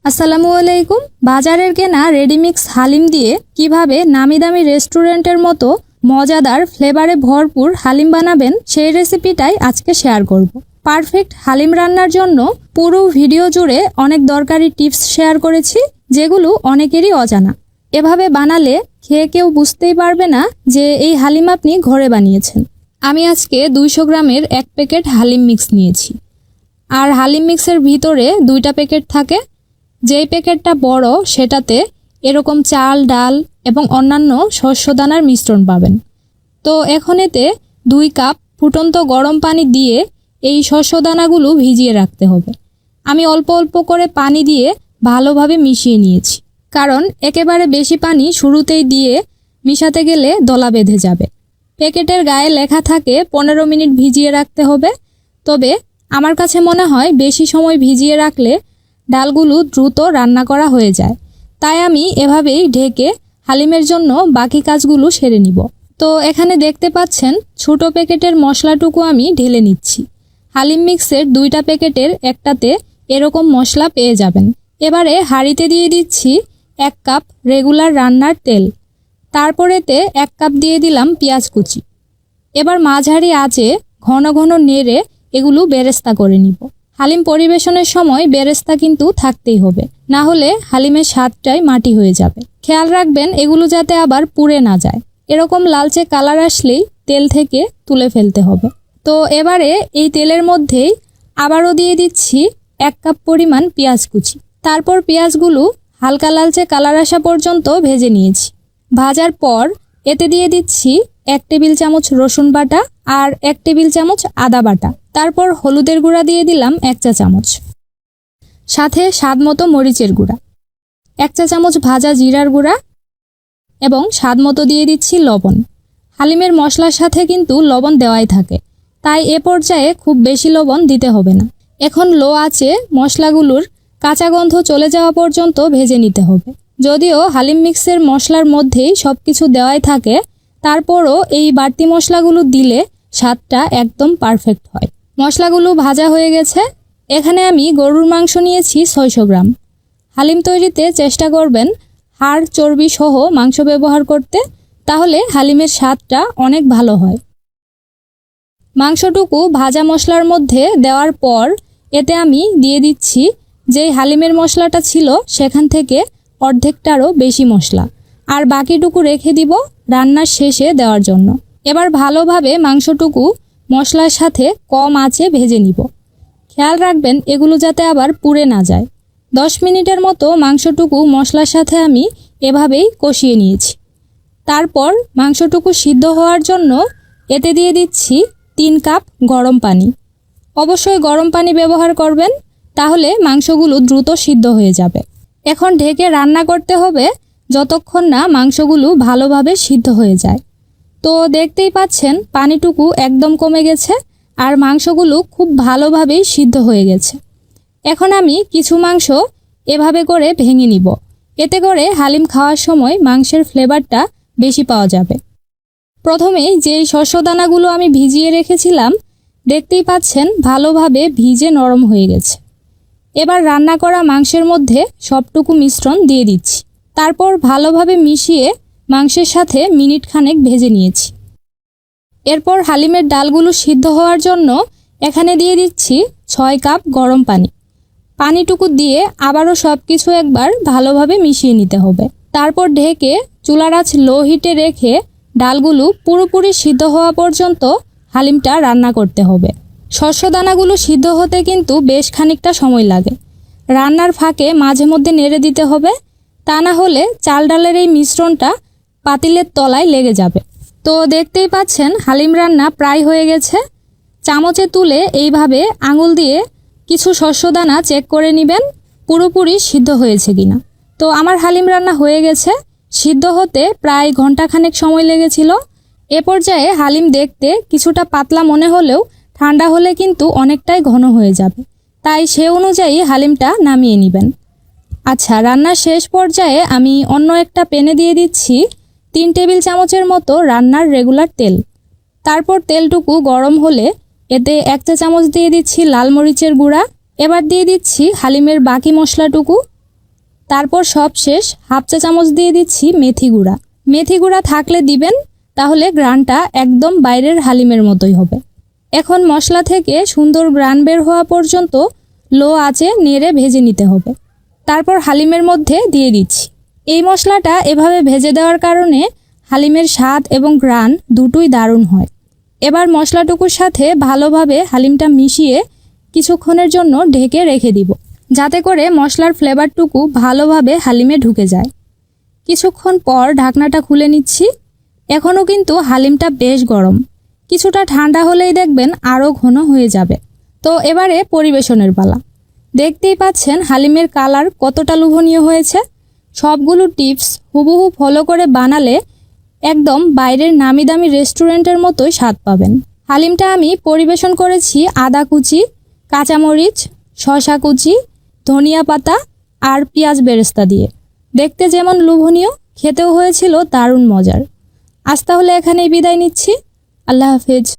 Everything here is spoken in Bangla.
আসসালামু আলাইকুম। বাজারের কেনা রেডিমিক্স হালিম দিয়ে কিভাবে নামি দামি রেস্টুরেন্টের মতো মজাদার ফ্লেভারে ভরপুর হালিম বানাবেন সেই রেসিপিটাই আজকে শেয়ার করব। পারফেক্ট হালিম রান্নার জন্য পুরো ভিডিও জুড়ে অনেক দরকারি টিপস শেয়ার করেছি, যেগুলো অনেকেরই অজানা। এভাবে বানালে খেয়ে কেউ বুঝতেই পারবে না যে এই হালিম আপনি ঘরে বানিয়েছেন। আমি আজকে 200 গ্রামের 1 প্যাকেট হালিম মিক্স নিয়েছি। আর হালিম মিক্সের ভিতরে 2টা প্যাকেট থাকে। যেই প্যাকেটটা বড় সেটাতে এরকম চাল, ডাল এবং অন্যান্য শস্যদানার মিশ্রণ পাবেন। তো এখন এতে 2 কাপ ফুটন্ত গরম পানি দিয়ে এই শস্যদানাগুলো ভিজিয়ে রাখতে হবে। আমি অল্প অল্প করে পানি দিয়ে ভালোভাবে মিশিয়ে নিয়েছি, কারণ একেবারে বেশি পানি শুরুতেই দিয়ে মিশাতে গেলে দলা বেঁধে যাবে। প্যাকেটের গায়ে লেখা থাকে 15 মিনিট ভিজিয়ে রাখতে হবে, তবে আমার কাছে মনে হয় বেশি সময় ভিজিয়ে রাখলে ডালগুলো দ্রুত রান্না করা হয়ে যায়। তাই আমি এভাবেই ঢেকে হালিমের জন্য বাকি কাজগুলো সেরে নিব। তো এখানে দেখতে পাচ্ছেন ছোট প্যাকেটের মশলাটুকু আমি ঢেলে নিচ্ছি। হালিম মিক্সের 2টা প্যাকেটের একটাতে এরকম মশলা পেয়ে যাবেন। এবারে হাঁড়িতে দিয়ে দিচ্ছি 1 কাপ রেগুলার রান্নার তেল। তারপরেতে 1 কাপ দিয়ে দিলাম পেঁয়াজ কুচি। এবার মাঝারি আঁচে ঘন ঘন নেড়ে এগুলো বেরেস্তা করে নিব। হালিম পরিবেশনের সময় বেরেস্তা কিন্তু থাকতেই হবে, না হলে হালিমের স্বাদটাই মাটি হয়ে যাবে। খেয়াল রাখবেন এগুলো যাতে আবার পুড়ে না যায়। এরকম লালচে কালার আসলেই তেল থেকে তুলে ফেলতে হবে। তো এবারে এই তেলের মধ্যেই আবারও দিয়ে দিচ্ছি 1 কাপ পরিমাণ পেঁয়াজ কুচি। তারপর পেঁয়াজগুলো হালকা লালচে কালার আসা পর্যন্ত ভেজে নিয়েছি। ভাজার পর এতে দিয়ে দিচ্ছি 1 টেবিল চামচ রসুন বাটা আর 1 টেবিল চামচ আদা বাটা। তারপর হলুদের গুঁড়া দিয়ে দিলাম 1 চা চামচ, সাথে স্বাদ মতো মরিচের গুঁড়া, 1 চা চামচ ভাজা জিরার গুঁড়া এবং স্বাদ মতো দিয়ে দিচ্ছি লবণ। হালিমের মশলার সাথে কিন্তু লবণ দেওয়াই থাকে, তাই এ পর্যায়ে খুব বেশি লবণ দিতে হবে না। এখন লো আঁচে মশলাগুলোর কাঁচা গন্ধ চলে যাওয়া পর্যন্ত ভেজে নিতে হবে। যদিও হালিম মিক্সের মশলার মধ্যেই সব কিছু দেওয়াই থাকে, তারপরও এই বাড়তি মশলাগুলো দিলে স্বাদটা একদম পারফেক্ট হয়। মশলাগুলো ভাজা হয়ে গেছে। এখানে আমি গরুর মাংস নিয়েছি 600 গ্রাম। হালিম তৈরিতে চেষ্টা করবেন হাড় চর্বি সহ মাংস ব্যবহার করতে, তাহলে হালিমের স্বাদটা অনেক ভালো হয়। মাংসটুকু ভাজা মশলার মধ্যে দেওয়ার পর এতে আমি দিয়ে দিচ্ছি যেই হালিমের মশলাটা ছিল সেখান থেকে অর্ধেকটারও বেশি মশলা, আর বাকিটুকু রেখে দিব রান্নার শেষে দেওয়ার জন্য। এবার ভালোভাবে মাংসটুকু মশলার সাথে কম আঁচে ভেজে নিব। খেয়াল রাখবেন এগুলো যাতে আবার পুড়ে না যায়। 10 মিনিটের মতো মাংসটুকু মশলার সাথে আমি এভাবেই কষিয়ে নিয়েছি। তারপর মাংসটুকু সিদ্ধ হওয়ার জন্য এতে দিয়ে দিচ্ছি 3 কাপ গরম পানি। অবশ্যই গরম পানি ব্যবহার করবেন, তাহলে মাংসগুলো দ্রুত সিদ্ধ হয়ে যাবে। এখন ঢেকে রান্না করতে হবে যতক্ষণ না মাংসগুলো ভালোভাবে সিদ্ধ হয়ে যায়। তো দেখতেই পাচ্ছেন পানিটুকু একদম কমে গেছে আর মাংসগুলো খুব ভালোভাবেই সিদ্ধ হয়ে গেছে। এখন আমি কিছু মাংস এভাবে করে ভেঙে নিব। এতে করে হালিম খাওয়ার সময় মাংসের ফ্লেভারটা বেশি পাওয়া যাবে। প্রথমেই যেই শস্যদানাগুলো আমি ভিজিয়ে রেখেছিলাম, দেখতেই পাচ্ছেন ভালোভাবে ভিজে নরম হয়ে গেছে। এবার রান্না করা মাংসের মধ্যে সবটুকু মিশ্রণ দিয়ে দিচ্ছি। তারপর ভালোভাবে মিশিয়ে মাংসের সাথে মিনিট খানেক ভেজে নিয়েছি। এরপর হালিমের ডালগুলো সিদ্ধ হওয়ার জন্য এখানে দিয়ে দিচ্ছি 6 কাপ গরম পানি। পানিটুকু দিয়ে আবারও সব কিছু একবার ভালোভাবে মিশিয়ে নিতে হবে। তারপর ঢেকে চুলার আঁচ লো হিটে রেখে ডালগুলো পুরোপুরি সিদ্ধ হওয়া পর্যন্ত হালিমটা রান্না করতে হবে। শস্যদানাগুলো সিদ্ধ হতে কিন্তু বেশ খানিকটা সময় লাগে। রান্নার ফাঁকে মাঝে মধ্যে নেড়ে দিতে হবে, তা না হলে চাল ডালের এই মিশ্রণটা পাতিলের তলায় লেগে যাবে। তো দেখতেই পাচ্ছেন হালিম রান্না প্রায় হয়ে গেছে। চামচে তুলে এইভাবে আঙুল দিয়ে কিছু শস্যদানা চেক করে নেবেন পুরোপুরি সিদ্ধ হয়েছে কিনা। তো আমার হালিম রান্না হয়ে গেছে। সিদ্ধ হতে প্রায় ঘন্টাখানেক সময় লেগেছিল। এ পর্যায়ে হালিম দেখতে কিছুটা পাতলা মনে হলেও ঠান্ডা হলে কিন্তু অনেকটাই ঘন হয়ে যাবে, তাই সে অনুযায়ী হালিমটা নামিয়ে নেবেন। আচ্ছা, রান্নার শেষ পর্যায়ে আমি অন্য একটা প্যানে দিয়ে দিচ্ছি 3 টেবিল চামচের মতো রান্নার রেগুলার তেল। তারপর তেলটুকু গরম হলে এতে 1 চা চামচ দিয়ে দিচ্ছি লাল মরিচের গুঁড়া। এবার দিয়ে দিচ্ছি হালিমের বাকি মশলাটুকু। তারপর সব শেষ হাফ চা চামচ দিয়ে দিচ্ছি মেথি গুঁড়া। মেথি গুঁড়া থাকলে দিবেন, তাহলে গ্রানটা একদম বাইরের হালিমের মতোই হবে। এখন মশলা থেকে সুন্দর গ্রান বের হওয়া পর্যন্ত লো আঁচে নেড়ে ভেজে নিতে হবে। তারপর হালিমের মধ্যে দিয়ে দিচ্ছি। এই মশলাটা এভাবে ভেজে দেওয়ার কারণে হালিমের স্বাদ এবং গ্রান দুটোই দারুণ হয়। এবার মশলাটুকুর সাথে ভালোভাবে হালিমটা মিশিয়ে কিছুক্ষণের জন্য ঢেকে রেখে দিব, যাতে করে মশলার ফ্লেভারটুকু ভালোভাবে হালিমে ঢুকে যায়। কিছুক্ষণ পর ঢাকনাটা খুলে নিচ্ছি। এখনও কিন্তু হালিমটা বেশ গরম, কিছুটা ঠান্ডা হলেই দেখবেন আরও ঘন হয়ে যাবে। তো এবারে পরিবেশনের পালা। দেখতেই পাচ্ছেন হালিমের কালার কতটা লোভনীয় হয়েছে। সবগুলো টিপস হুবহু ফলো করে বানালে একদম বাইরের নামি দামি রেস্টুরেন্টের মতোই স্বাদ পাবেন। হালিমটা আমি পরিবেশন করেছি আদা কুচি, কাঁচামরিচ, শসা কুচি, ধনিয়া পাতা আর পেঁয়াজ বেরেস্তা দিয়ে। দেখতে যেমন লোভনীয়, খেতেও হয়েছিল দারুণ মজার। আজ তাহলে এখানেই বিদায় নিচ্ছি। আল্লাহ হাফেজ।